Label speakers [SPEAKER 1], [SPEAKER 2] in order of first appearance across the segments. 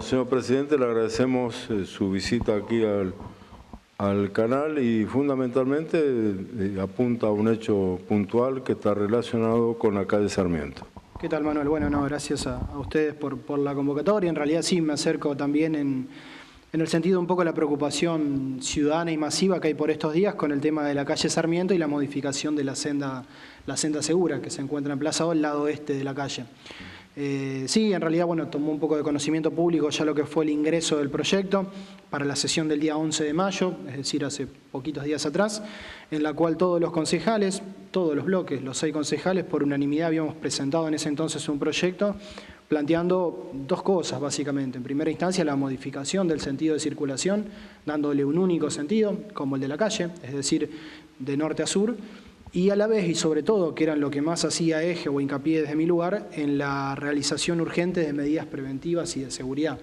[SPEAKER 1] Bueno, señor presidente, le agradecemos su visita aquí al canal y fundamentalmente apunta a un hecho puntual que está relacionado con la calle Sarmiento.
[SPEAKER 2] ¿Qué tal, Manuel? Bueno, no, gracias a ustedes por la convocatoria. En realidad sí me acerco también en el sentido un poco de la preocupación ciudadana y masiva que hay por estos días con el tema de la calle Sarmiento y la modificación de la senda segura que se encuentra emplazado al lado este de la calle. Sí, en realidad, bueno, tomó un poco de conocimiento público ya lo que fue el ingreso del proyecto para la sesión del día 11 de mayo, es decir, hace poquitos días atrás, en la cual todos los concejales, todos los bloques, los 6 concejales, por unanimidad habíamos presentado en ese entonces un proyecto planteando 2 cosas, básicamente. En primera instancia, la modificación del sentido de circulación, dándole un único sentido, como el de la calle, es decir, de norte a sur, y a la vez, y sobre todo, que eran lo que más hacía eje o hincapié desde mi lugar, en la realización urgente de medidas preventivas y de seguridad,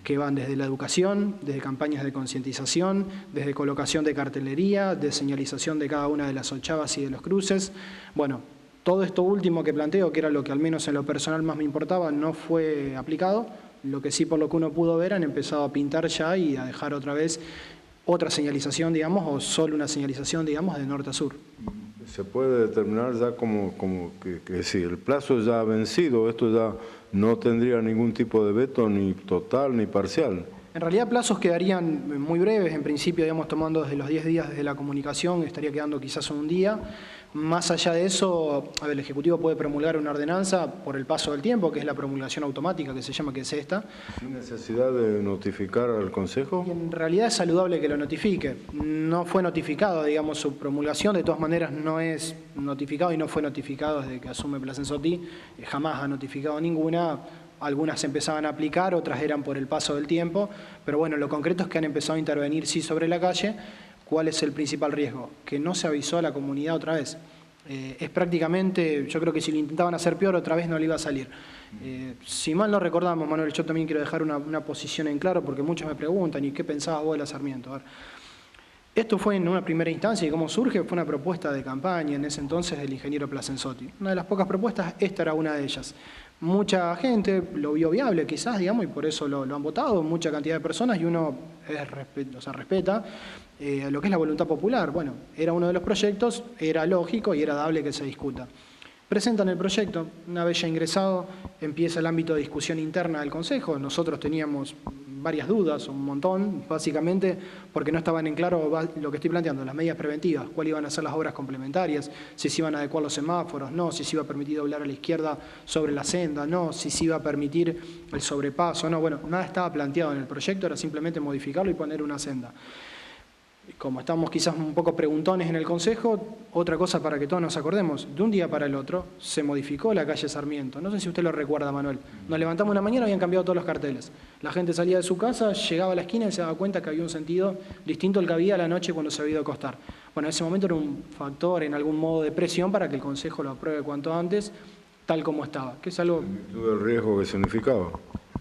[SPEAKER 2] que van desde la educación, desde campañas de concientización, desde colocación de cartelería, de señalización de cada una de las ochavas y de los cruces. Bueno, todo esto último que planteo, que era lo que al menos en lo personal más me importaba, no fue aplicado. Lo que sí, por lo que uno pudo ver, han empezado a pintar ya y a dejar otra vez otra señalización, digamos, o solo una señalización, digamos, de norte a sur.
[SPEAKER 1] Se puede determinar ya como que si el plazo ya ha vencido, esto ya no tendría ningún tipo de veto, ni total ni parcial.
[SPEAKER 2] En realidad plazos quedarían muy breves, en principio, digamos, tomando desde los 10 días desde la comunicación, estaría quedando quizás un día. Más allá de eso, a ver, el Ejecutivo puede promulgar una ordenanza por el paso del tiempo, que es la promulgación automática, que se llama, que es esta.
[SPEAKER 1] ¿Sin necesidad de notificar al Consejo?
[SPEAKER 2] Y en realidad es saludable que lo notifique. No fue notificado, digamos, su promulgación, de todas maneras no es notificado y no fue notificado desde que asume Plasencia-Sotí, jamás ha notificado ninguna. Algunas se empezaban a aplicar, otras eran por el paso del tiempo, pero bueno, lo concreto es que han empezado a intervenir sí sobre la calle. ¿Cuál es el principal riesgo? Que no se avisó a la comunidad otra vez. Es prácticamente, yo creo que si lo intentaban hacer peor, otra vez no le iba a salir. Si mal no recordamos, Manuel, yo también quiero dejar una posición en claro, porque muchos me preguntan, ¿y qué pensabas vos de la Sarmiento? A ver, esto fue en una primera instancia, y cómo surge, fue una propuesta de campaña en ese entonces del ingeniero Plasencia-Sotí. Una de las pocas propuestas, esta era una de ellas. Mucha gente lo vio viable quizás, digamos, y por eso lo han votado, mucha cantidad de personas, y uno respeta lo que es la voluntad popular. Bueno, era uno de los proyectos, era lógico y era dable que se discuta. Presentan el proyecto, una vez ya ingresado, empieza el ámbito de discusión interna del Consejo. Nosotros teníamos varias dudas, un montón, básicamente porque no estaban en claro lo que estoy planteando, las medidas preventivas, cuáles iban a ser las obras complementarias, si se iban a adecuar los semáforos, no, si se iba a permitir doblar a la izquierda sobre la senda, no, si se iba a permitir el sobrepaso, no, bueno, nada estaba planteado en el proyecto, era simplemente modificarlo y poner una senda. Como estamos quizás un poco preguntones en el Consejo, otra cosa para que todos nos acordemos, de un día para el otro se modificó la calle Sarmiento. No sé si usted lo recuerda, Manuel. Nos levantamos una mañana y habían cambiado todos los carteles. La gente salía de su casa, llegaba a la esquina y se daba cuenta que había un sentido distinto al que había a la noche cuando se había ido a acostar. Bueno, ese momento era un factor en algún modo de presión para que el Consejo lo apruebe cuanto antes, tal como estaba. Que es algo...
[SPEAKER 1] ¿El riesgo que significaba?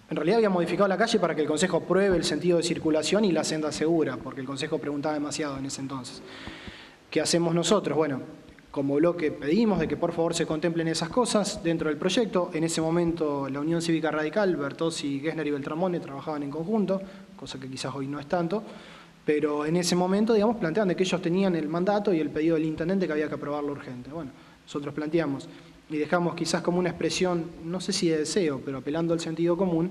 [SPEAKER 2] En realidad había modificado la calle para que el Consejo apruebe el sentido de circulación y la senda segura, porque el Consejo preguntaba demasiado en ese entonces. ¿Qué hacemos nosotros? Bueno, como bloque pedimos de que por favor se contemplen esas cosas dentro del proyecto. En ese momento la Unión Cívica Radical, Bertozzi, Gessner y Beltramone trabajaban en conjunto, cosa que quizás hoy no es tanto, pero en ese momento, digamos, planteaban de que ellos tenían el mandato y el pedido del intendente que había que aprobarlo urgente. Bueno, nosotros planteamos y dejamos quizás como una expresión, no sé si de deseo, pero apelando al sentido común,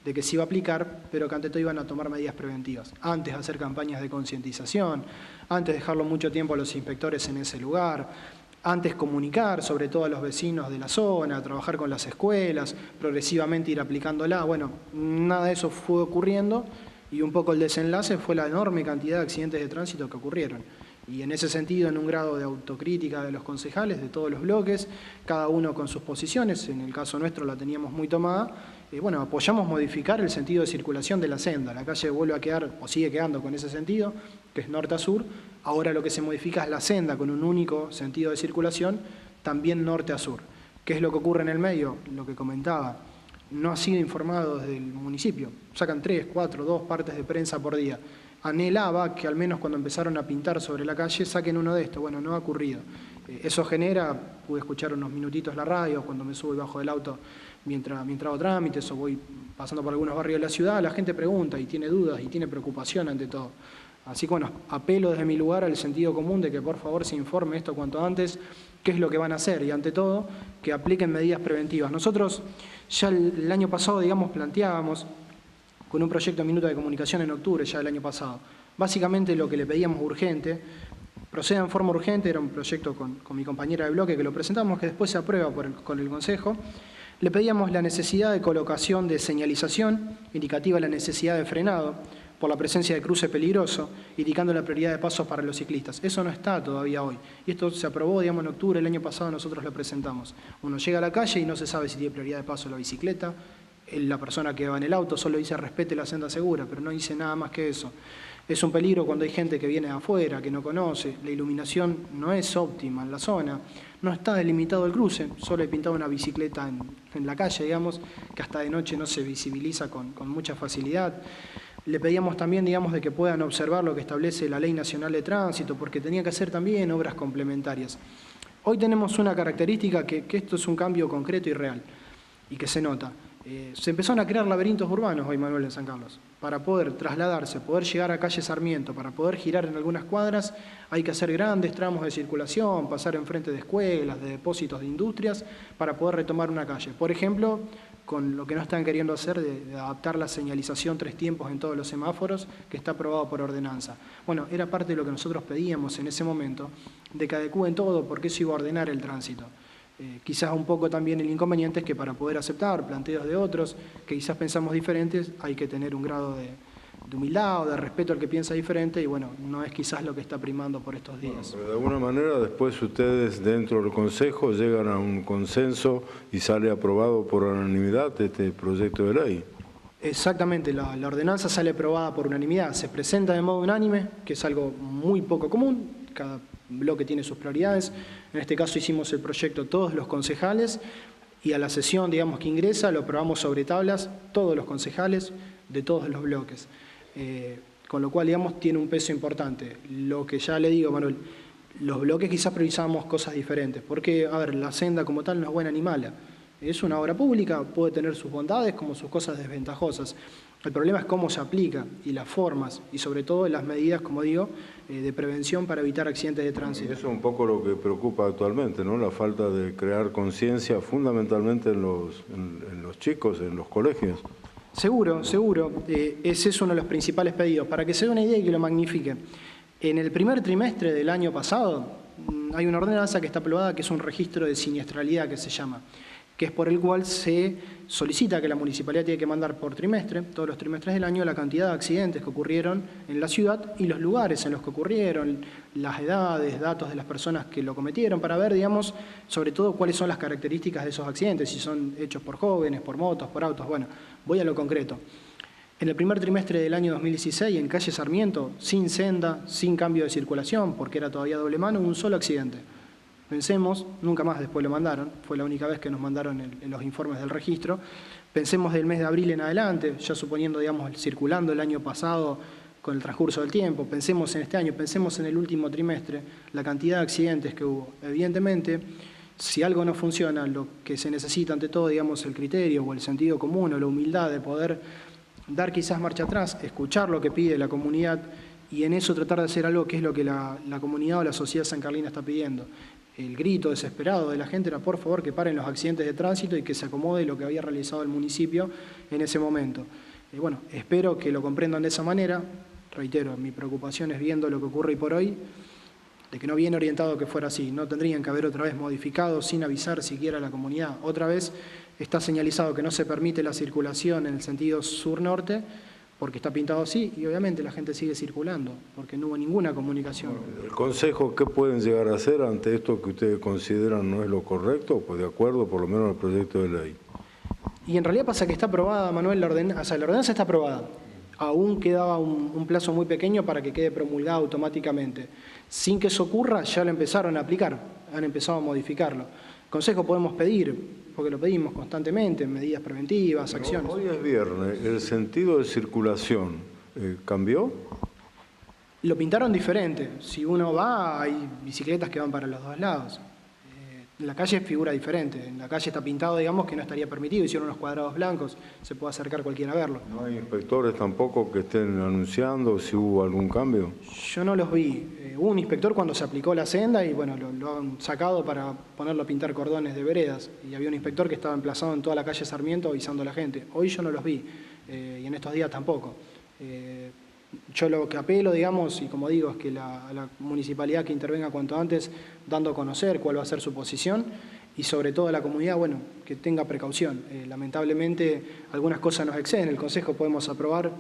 [SPEAKER 2] de que se iba a aplicar, pero que ante todo iban a tomar medidas preventivas. Antes hacer campañas de concientización, antes dejarlo mucho tiempo a los inspectores en ese lugar, antes comunicar sobre todo a los vecinos de la zona, trabajar con las escuelas, progresivamente ir aplicándola. Bueno, nada de eso fue ocurriendo y un poco el desenlace fue la enorme cantidad de accidentes de tránsito que ocurrieron. Y en ese sentido, en un grado de autocrítica de los concejales, de todos los bloques, cada uno con sus posiciones, en el caso nuestro la teníamos muy tomada, bueno, apoyamos modificar el sentido de circulación de la senda. La calle vuelve a quedar, o sigue quedando con ese sentido, que es norte a sur. Ahora lo que se modifica es la senda con un único sentido de circulación, también norte a sur. ¿Qué es lo que ocurre en el medio? Lo que comentaba. No ha sido informado desde el municipio. Sacan 3, 4, 2 partes de prensa por día. Anhelaba que al menos cuando empezaron a pintar sobre la calle saquen uno de estos. Bueno, no ha ocurrido. Eso genera, pude escuchar unos minutitos la radio cuando me subo y bajo del auto mientras hago trámites o voy pasando por algunos barrios de la ciudad, la gente pregunta y tiene dudas y tiene preocupación ante todo. Así que bueno, apelo desde mi lugar al sentido común de que por favor se informe esto cuanto antes, qué es lo que van a hacer y ante todo que apliquen medidas preventivas. Nosotros ya el año pasado, digamos, planteábamos con un proyecto de minuto de comunicación en octubre ya del año pasado. Básicamente lo que le pedíamos urgente, proceda en forma urgente, era un proyecto con mi compañera de bloque que lo presentamos, que después se aprueba con el Consejo. Le pedíamos la necesidad de colocación de señalización indicativa de la necesidad de frenado por la presencia de cruce peligroso, indicando la prioridad de pasos para los ciclistas. Eso no está todavía hoy. Y esto se aprobó, digamos, en octubre, el año pasado nosotros lo presentamos. Uno llega a la calle y no se sabe si tiene prioridad de paso la bicicleta, la persona que va en el auto solo dice respete la senda segura, pero no dice nada más que eso. Es un peligro cuando hay gente que viene de afuera, que no conoce, la iluminación no es óptima en la zona, no está delimitado el cruce, solo he pintado una bicicleta en la calle, digamos, que hasta de noche no se visibiliza con mucha facilidad. Le pedíamos también, digamos, de que puedan observar lo que establece la Ley Nacional de Tránsito, porque tenía que hacer también obras complementarias. Hoy tenemos una característica que esto es un cambio concreto y real, y que se nota. Se empezaron a crear laberintos urbanos hoy, Manuel, en San Carlos. Para poder trasladarse, poder llegar a calle Sarmiento, para poder girar en algunas cuadras, hay que hacer grandes tramos de circulación, pasar enfrente de escuelas, de depósitos de industrias, para poder retomar una calle. Por ejemplo, con lo que no están queriendo hacer de adaptar la señalización 3 tiempos en todos los semáforos, que está aprobado por ordenanza. Bueno, era parte de lo que nosotros pedíamos en ese momento, de que adecúen todo, porque eso iba a ordenar el tránsito. Quizás un poco también el inconveniente es que para poder aceptar planteos de otros, que quizás pensamos diferentes, hay que tener un grado de humildad o de respeto al que piensa diferente, y bueno, no es quizás lo que está primando por estos días.
[SPEAKER 1] Bueno, pero de alguna manera después ustedes dentro del Consejo llegan a un consenso y sale aprobado por unanimidad este proyecto de ley.
[SPEAKER 2] Exactamente, la ordenanza sale aprobada por unanimidad, se presenta de modo unánime, que es algo muy poco común, cada bloque tiene sus prioridades. En este caso hicimos el proyecto todos los concejales y a la sesión, digamos, que ingresa, lo aprobamos sobre tablas todos los concejales de todos los bloques. Con lo cual, digamos, tiene un peso importante. Lo que ya le digo, Manuel, los bloques quizás priorizamos cosas diferentes, porque, a ver, la senda como tal no es buena ni mala. Es una obra pública, puede tener sus bondades como sus cosas desventajosas. El problema es cómo se aplica y las formas y sobre todo las medidas, como digo, de prevención para evitar accidentes de tránsito.
[SPEAKER 1] Y eso es un poco lo que preocupa actualmente, ¿no? La falta de crear conciencia fundamentalmente en los chicos, en los colegios.
[SPEAKER 2] Seguro, seguro. Ese es uno de los principales pedidos. Para que se dé una idea y que lo magnifique. En el primer trimestre del año pasado hay una ordenanza que está aprobada que es un registro de siniestralidad que se llama, que es por el cual se solicita que la municipalidad tiene que mandar por trimestre, todos los trimestres del año, la cantidad de accidentes que ocurrieron en la ciudad y los lugares en los que ocurrieron, las edades, datos de las personas que lo cometieron, para ver, digamos, sobre todo cuáles son las características de esos accidentes, si son hechos por jóvenes, por motos, por autos. Bueno, voy a lo concreto. En el primer trimestre del año 2016, en calle Sarmiento, sin senda, sin cambio de circulación, porque era todavía doble mano, un solo accidente. Pensemos, nunca más después lo mandaron, fue la única vez que nos mandaron en los informes del registro. Pensemos del mes de abril en adelante, ya suponiendo, digamos, circulando el año pasado con el transcurso del tiempo. Pensemos en este año, pensemos en el último trimestre, la cantidad de accidentes que hubo. Evidentemente, si algo no funciona, lo que se necesita ante todo, digamos, el criterio o el sentido común o la humildad de poder dar quizás marcha atrás, escuchar lo que pide la comunidad y en eso tratar de hacer algo que es lo que la comunidad o la sociedad sancarlina está pidiendo. El grito desesperado de la gente era por favor que paren los accidentes de tránsito y que se acomode lo que había realizado el municipio en ese momento. Bueno, espero que lo comprendan de esa manera. Reitero, mi preocupación es viendo lo que ocurre hoy por hoy, de que no viene orientado que fuera así. No tendrían que haber otra vez modificado sin avisar siquiera a la comunidad. Otra vez está señalizado que no se permite la circulación en el sentido sur-norte, porque está pintado así y obviamente la gente sigue circulando, porque no hubo ninguna comunicación.
[SPEAKER 1] ¿El Consejo qué pueden llegar a hacer ante esto que ustedes consideran no es lo correcto? Pues de acuerdo por lo menos al proyecto de ley.
[SPEAKER 2] Y en realidad pasa que está aprobada, Manuel, la ordenanza está aprobada. Aún quedaba un plazo muy pequeño para que quede promulgada automáticamente. Sin que eso ocurra, ya lo empezaron a aplicar, han empezado a modificarlo. Consejo podemos pedir, porque lo pedimos constantemente, medidas preventivas, acciones.
[SPEAKER 1] Hoy es viernes, ¿el sentido de circulación cambió?
[SPEAKER 2] Lo pintaron diferente. Si uno va, hay bicicletas que van para los dos lados. En la calle figura diferente. En la calle está pintado, digamos, que no estaría permitido. Hicieron unos cuadrados blancos. Se puede acercar cualquiera a verlo.
[SPEAKER 1] ¿No hay inspectores tampoco que estén anunciando si hubo algún cambio?
[SPEAKER 2] Yo no los vi. Hubo un inspector cuando se aplicó la senda y, bueno, lo han sacado para ponerlo a pintar cordones de veredas. Y había un inspector que estaba emplazado en toda la calle Sarmiento avisando a la gente. Hoy yo no los vi. Y en estos días tampoco. Yo lo que apelo, digamos, y como digo, es que a la municipalidad que intervenga cuanto antes, dando a conocer cuál va a ser su posición y sobre todo a la comunidad, bueno, que tenga precaución. Lamentablemente algunas cosas nos exceden. En el Consejo podemos aprobar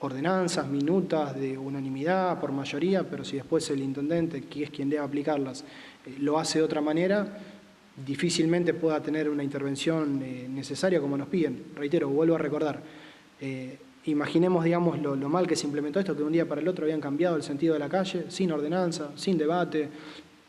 [SPEAKER 2] ordenanzas, minutas de unanimidad, por mayoría, pero si después el intendente, que es quien debe aplicarlas, lo hace de otra manera, difícilmente pueda tener una intervención necesaria como nos piden. Reitero, vuelvo a recordar. Imaginemos, digamos, lo mal que se implementó esto, que de un día para el otro habían cambiado el sentido de la calle, sin ordenanza, sin debate,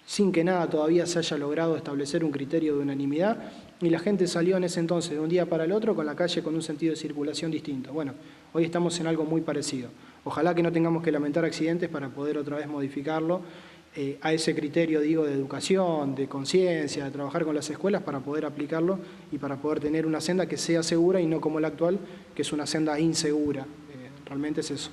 [SPEAKER 2] sin que nada todavía se haya logrado establecer un criterio de unanimidad, y la gente salió en ese entonces, de un día para el otro, con la calle con un sentido de circulación distinto. Bueno, hoy estamos en algo muy parecido. Ojalá que no tengamos que lamentar accidentes para poder otra vez modificarlo a ese criterio, digo, de educación, de conciencia, de trabajar con las escuelas para poder aplicarlo y para poder tener una senda que sea segura y no como la actual, que es una senda insegura. Realmente es eso.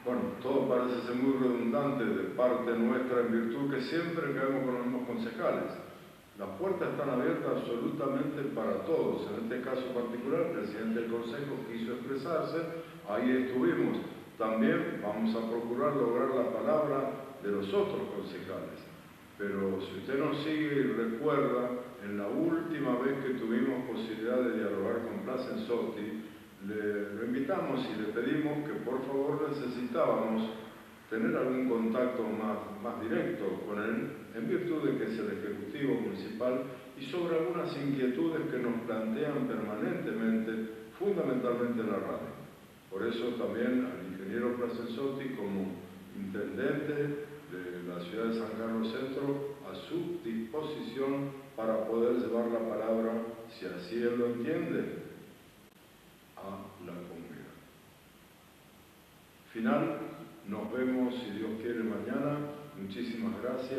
[SPEAKER 1] Bueno, todo parece ser muy redundante de parte nuestra en virtud que siempre caemos con los mismos concejales. Las puertas están abiertas absolutamente para todos. En este caso particular, el presidente del Consejo quiso expresarse, ahí estuvimos. También vamos a procurar lograr la palabra de los otros concejales. Pero si usted nos sigue y recuerda, en la última vez que tuvimos posibilidad de dialogar con Placensotti, lo invitamos y le pedimos que por favor necesitábamos tener algún contacto más directo con él, en virtud de que es el Ejecutivo Municipal, y sobre algunas inquietudes que nos plantean permanentemente, fundamentalmente en la radio. Por eso también al ingeniero Placensotti, como intendente de la ciudad de San Carlos Centro, a su disposición para poder llevar la palabra, si así él lo entiende, a la comunidad. Final, nos vemos, si Dios quiere, mañana. Muchísimas gracias.